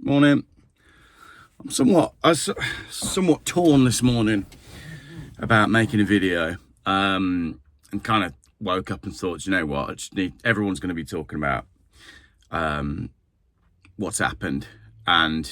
Morning. I'm somewhat torn this morning about making a video, and kind of woke up and thought, you know what, everyone's going to be talking about what's happened, and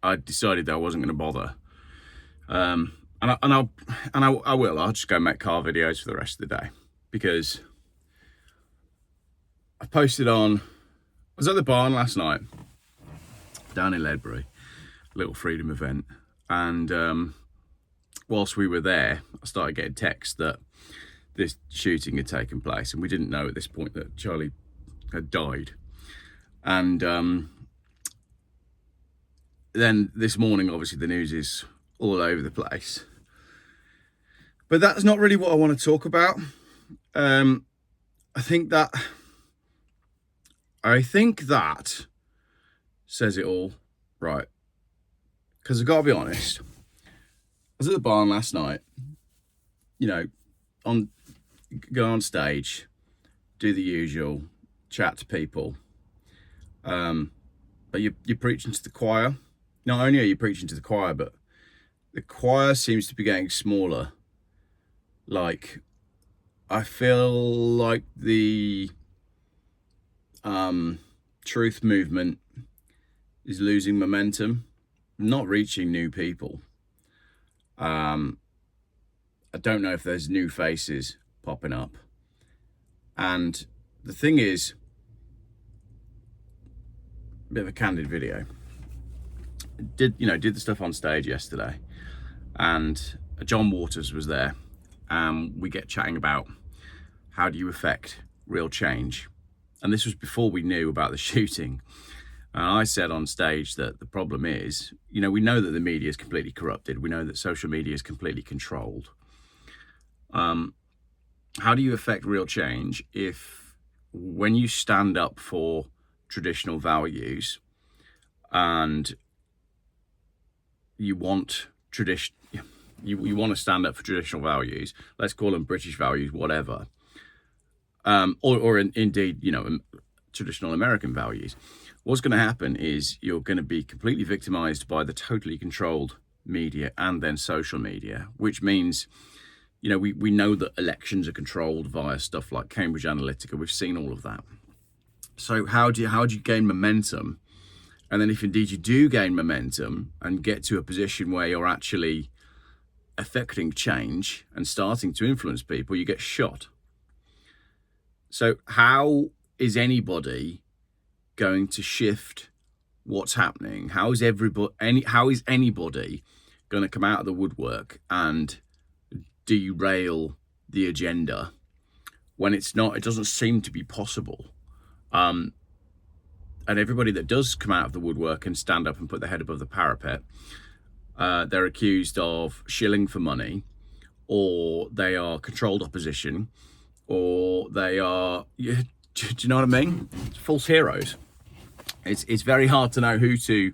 I decided that I wasn't going to bother. I will. I'll just go make car videos for the rest of the day, because I was at the barn last night down in Ledbury, little freedom event, and whilst we were there, I started getting texts that this shooting had taken place, and we didn't know at this point that Charlie had died. And then this morning, obviously the news is all over the place, but that's not really what I want to talk about. I think that says it all, right? Because I've got to be honest, I was at the barn last night, go on stage, do the usual, chat to people, but you're preaching to the choir. Not only are you preaching to the choir, but the choir seems to be getting smaller. Like, I feel like the truth movement is losing momentum, not reaching new people. I don't know if there's new faces popping up. And the thing is, a bit of a candid video. Did the stuff on stage yesterday, and John Waters was there, and we get chatting about how do you affect real change. And this was before we knew about the shooting. And I said on stage that the problem is, we know that the media is completely corrupted. We know that social media is completely controlled. How do you affect real change if, when you stand up for traditional values and you want you want to stand up for traditional values, let's call them British values, whatever, indeed, traditional American values, what's going to happen is you're going to be completely victimized by the totally controlled media and then social media, which means, we know that elections are controlled via stuff like Cambridge Analytica. We've seen all of that. So how do you gain momentum? And then if indeed you do gain momentum and get to a position where you're actually affecting change and starting to influence people, you get shot. So how is anybody going to shift what's happening? How is anybody going to come out of the woodwork and derail the agenda when it doesn't seem to be possible? And everybody that does come out of the woodwork and stand up and put their head above the parapet, they're accused of shilling for money, or they are controlled opposition, or they are, do you know what I mean? False heroes. It's very hard to know who to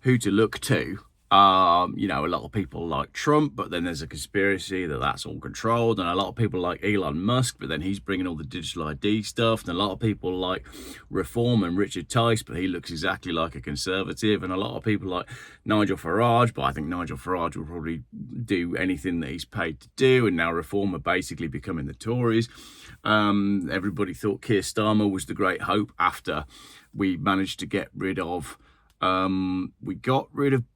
look to. A lot of people like Trump, but then there's a conspiracy that's all controlled, and a lot of people like Elon Musk, but then he's bringing all the digital ID stuff, and a lot of people like Reform and Richard Tice, but he looks exactly like a conservative, and a lot of people like Nigel Farage, but I think Nigel Farage will probably do anything that he's paid to do, and now Reform are basically becoming the Tories. Everybody thought Keir Starmer was the great hope after we managed to get rid of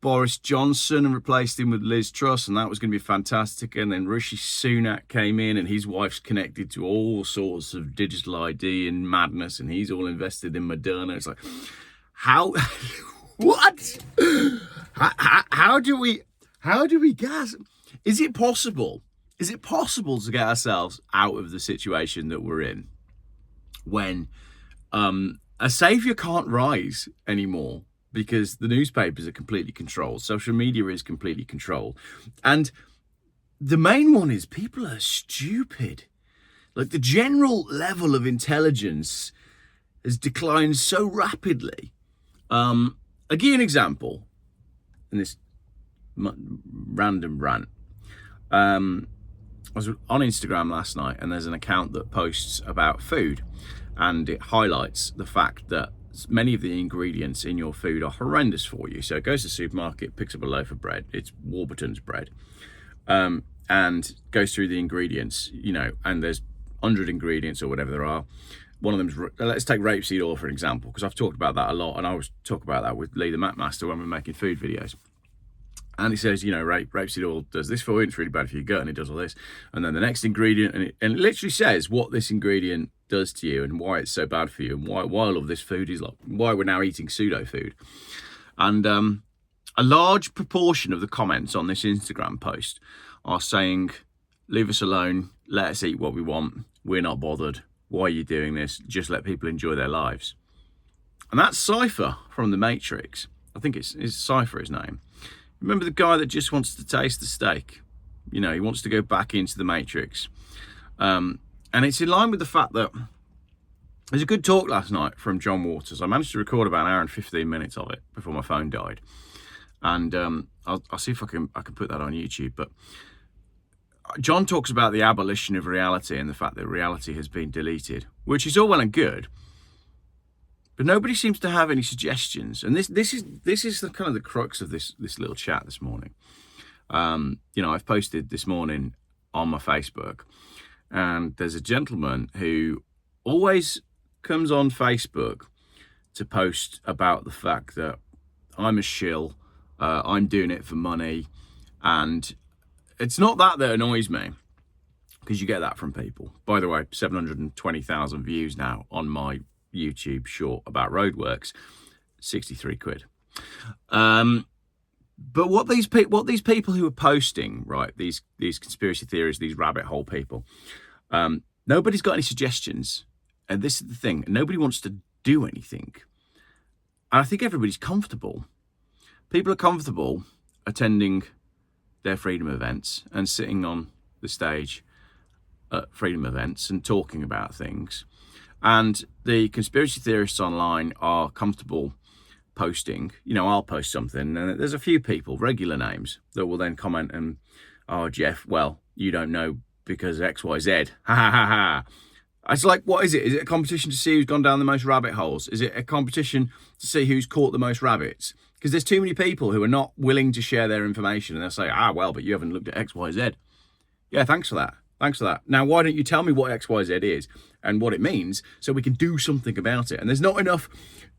Boris Johnson and replaced him with Liz Truss, and that was going to be fantastic. And then Rishi Sunak came in, and his wife's connected to all sorts of digital ID and madness, and he's all invested in Moderna. It's like, how? What? How do we gas? Is it possible? Is it possible to get ourselves out of the situation that we're in when a saviour can't rise anymore? Because the newspapers are completely controlled. Social media is completely controlled. And the main one is people are stupid. Like, the general level of intelligence has declined so rapidly. I'll give you an example in this random rant. I was on Instagram last night, and there's an account that posts about food, and it highlights the fact that many of the ingredients in your food are horrendous for you. So it goes to the supermarket, picks up a loaf of bread, it's Warburton's bread, and goes through the ingredients, and there's 100 ingredients or whatever there are. One of them's, let's take rapeseed oil for an example, because I've talked about that a lot, and I always talk about that with Lee the Mac Master when we're making food videos. And he says, rapeseed oil does this for you, it's really bad for your gut, and it does all this. And then the next ingredient, and it literally says what this ingredient does to you and why it's so bad for you, and why all of this food is like, why we're now eating pseudo food. And a large proportion of the comments on this Instagram post are saying, leave us alone, let us eat what we want, we're not bothered, why are you doing this, just let people enjoy their lives. And that's Cypher from The Matrix. I think it's Cypher, his name. Remember the guy that just wants to taste the steak? He wants to go back into the Matrix. And it's in line with the fact that there's a good talk last night from John Waters. I managed to record about an hour and 15 minutes of it before my phone died. And I'll see if I can put that on YouTube. But John talks about the abolition of reality and the fact that reality has been deleted, which is all well and good. But nobody seems to have any suggestions, and this is the kind of the crux of this little chat this morning. I've posted this morning on my Facebook, and there's a gentleman who always comes on Facebook to post about the fact that I'm a shill, I'm doing it for money, and it's not that annoys me, because you get that from people. By the way, 720,000 views now on my YouTube short about roadworks, 63 quid. But what these people who are posting, right, these conspiracy theories, these rabbit hole people, nobody's got any suggestions. And this is the thing, nobody wants to do anything. And I think everybody's comfortable. People are comfortable attending their freedom events and sitting on the stage at freedom events and talking about things. And the conspiracy theorists online are comfortable posting. I'll post something, and there's a few people, regular names, that will then comment and, oh, Geoff, well, you don't know because X, Y, Z. Ha ha ha ha. It's like, what is it? Is it a competition to see who's gone down the most rabbit holes? Is it a competition to see who's caught the most rabbits? Because there's too many people who are not willing to share their information, and they'll say, well, but you haven't looked at X, Y, Z. Yeah, thanks for that. Thanks for that. Now, why don't you tell me what XYZ is and what it means so we can do something about it? And there's not enough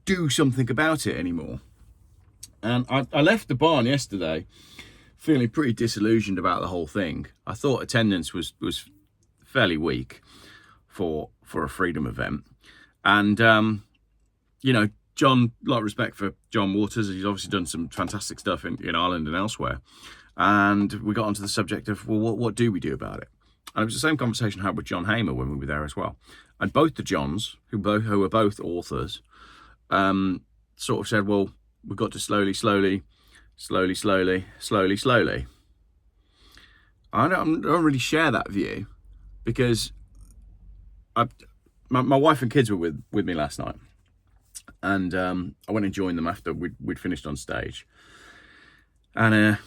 do something about it anymore. And I left the barn yesterday feeling pretty disillusioned about the whole thing. I thought attendance was fairly weak for a freedom event. And, John, a lot of respect for John Waters. He's obviously done some fantastic stuff in Ireland and elsewhere. And we got onto the subject of, well, what do we do about it? And it was the same conversation I had with John Hamer when we were there as well. And both the Johns, who are both authors, sort of said, well, we've got to slowly. I don't really share that view, because my wife and kids were with me last night. And I went and joined them after we'd finished on stage. And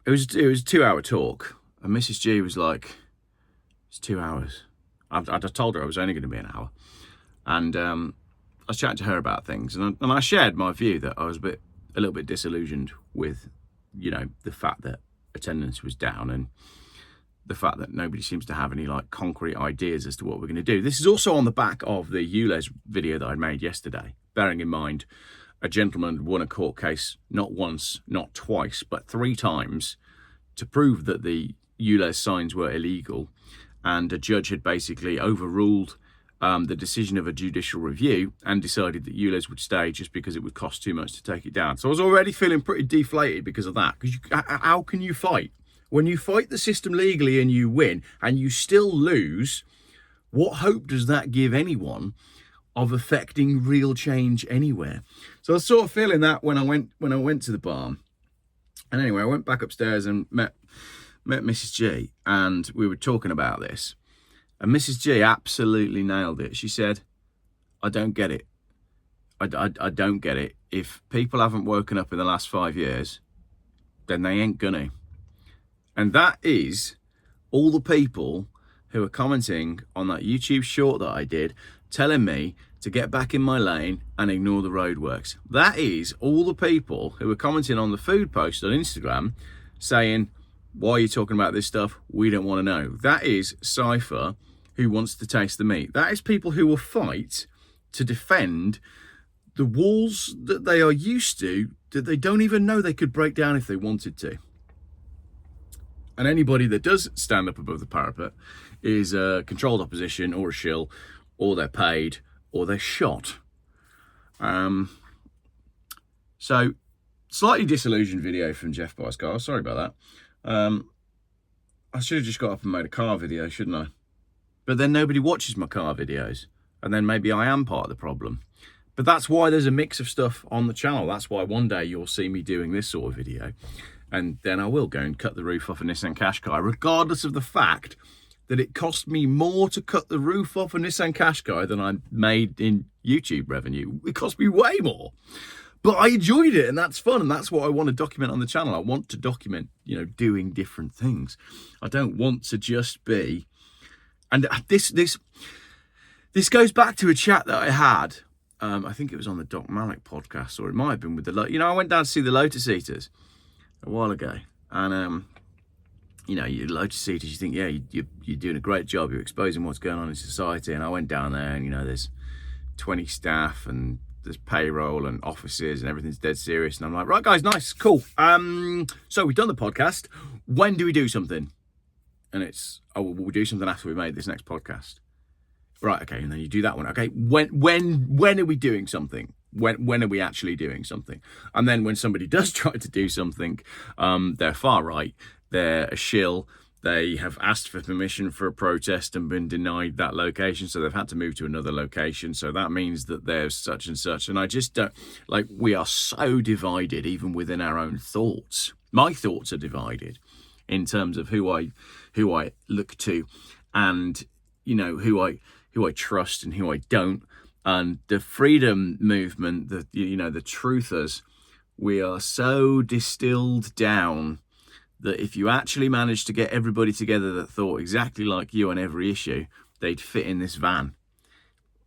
it was a 2-hour talk. And Mrs. G was like, it's 2 hours. I told her I was only going to be an hour. And I was chatting to her about things. And I shared my view that I was a little bit disillusioned with, the fact that attendance was down and the fact that nobody seems to have any concrete ideas as to what we're going to do. This is also on the back of the ULEZ video that I made yesterday, bearing in mind a gentleman won a court case not once, not twice, but 3 times to prove that the ULEZ signs were illegal, and a judge had basically overruled the decision of a judicial review and decided that ULEZ would stay just because it would cost too much to take it down. So I was already feeling pretty deflated because of that. Because how can you fight? When you fight the system legally and you win and you still lose, what hope does that give anyone of affecting real change anywhere? So I was sort of feeling that when I went to the barn. And anyway, I went back upstairs and met Mrs. G, and we were talking about this. And Mrs. G absolutely nailed it. She said, I don't get it. I don't get it. If people haven't woken up in the last 5 years, then they ain't gonna. And that is all the people who are commenting on that YouTube short that I did, telling me to get back in my lane and ignore the roadworks. That is all the people who are commenting on the food post on Instagram saying, why are you talking about this stuff? We don't want to know. That is Cypher who wants to taste the meat. That is people who will fight to defend the walls that they are used to, that they don't even know they could break down if they wanted to. And anybody that does stand up above the parapet is a controlled opposition or a shill, or they're paid, or they're shot. So, slightly disillusioned video from Geoff Buys Cars. Sorry about that. I should have just got up and made a car video, shouldn't I? But then nobody watches my car videos. And then maybe I am part of the problem. But that's why there's a mix of stuff on the channel. That's why one day you'll see me doing this sort of video. And then I will go and cut the roof off a Nissan Qashqai, regardless of the fact that it cost me more to cut the roof off a Nissan Qashqai than I made in YouTube revenue. It cost me way more. But I enjoyed it, and that's fun, and that's what I want to document on the channel. I want to document, you know, doing different things. I don't want to just be... And this goes back to a chat that I had. I think it was on the Doc Malik podcast, or it might have been with the... You know, I went down to see the Lotus Eaters a while ago, and you know, you Lotus Eaters, you think, yeah, you're doing a great job, you're exposing what's going on in society. And I went down there, and you know, there's 20 staff, and there's payroll and offices, and everything's dead serious. And I'm like, right, guys, nice, cool. So we've done the podcast. When do we do something? And it's, oh, we'll do something after we made this next podcast. Right, okay, and then you do that one. Okay, when are we doing something? When are we actually doing something? And then when somebody does try to do something, they're far right, they're a shill, they have asked for permission for a protest and been denied that location, so they've had to move to another location, so that means that there's such and such. And I just don't, like, we are so divided even within our own thoughts. My thoughts are divided in terms of who I look to, and, you know, who I trust and who I don't. And the freedom movement, the truthers, we are so distilled down that if you actually managed to get everybody together that thought exactly like you on every issue, they'd fit in this van.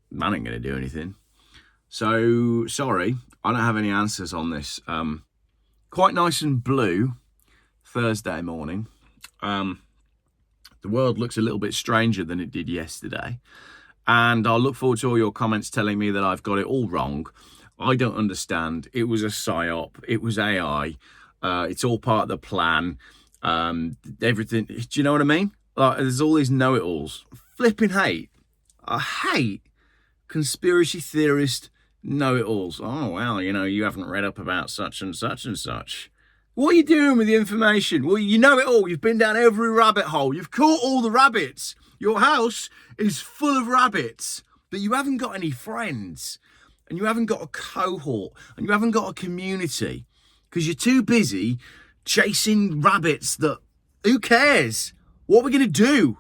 Man ain't going to do anything. So, sorry, I don't have any answers on this. Quite nice and blue Thursday morning. The world looks a little bit stranger than it did yesterday. And I'll look forward to all your comments telling me that I've got it all wrong. I don't understand. It was a psyop. It was AI. It's all part of the plan. Everything. Do you know what I mean? Like, there's all these know-it-alls. Flipping hate. I hate conspiracy theorist know-it-alls. Oh, well, you know, you haven't read up about such and such and such. What are you doing with the information? Well, you know it all. You've been down every rabbit hole. You've caught all the rabbits. Your house is full of rabbits, but you haven't got any friends, and you haven't got a cohort, and you haven't got a community, because you're too busy chasing rabbits that, who cares? What are we going to do?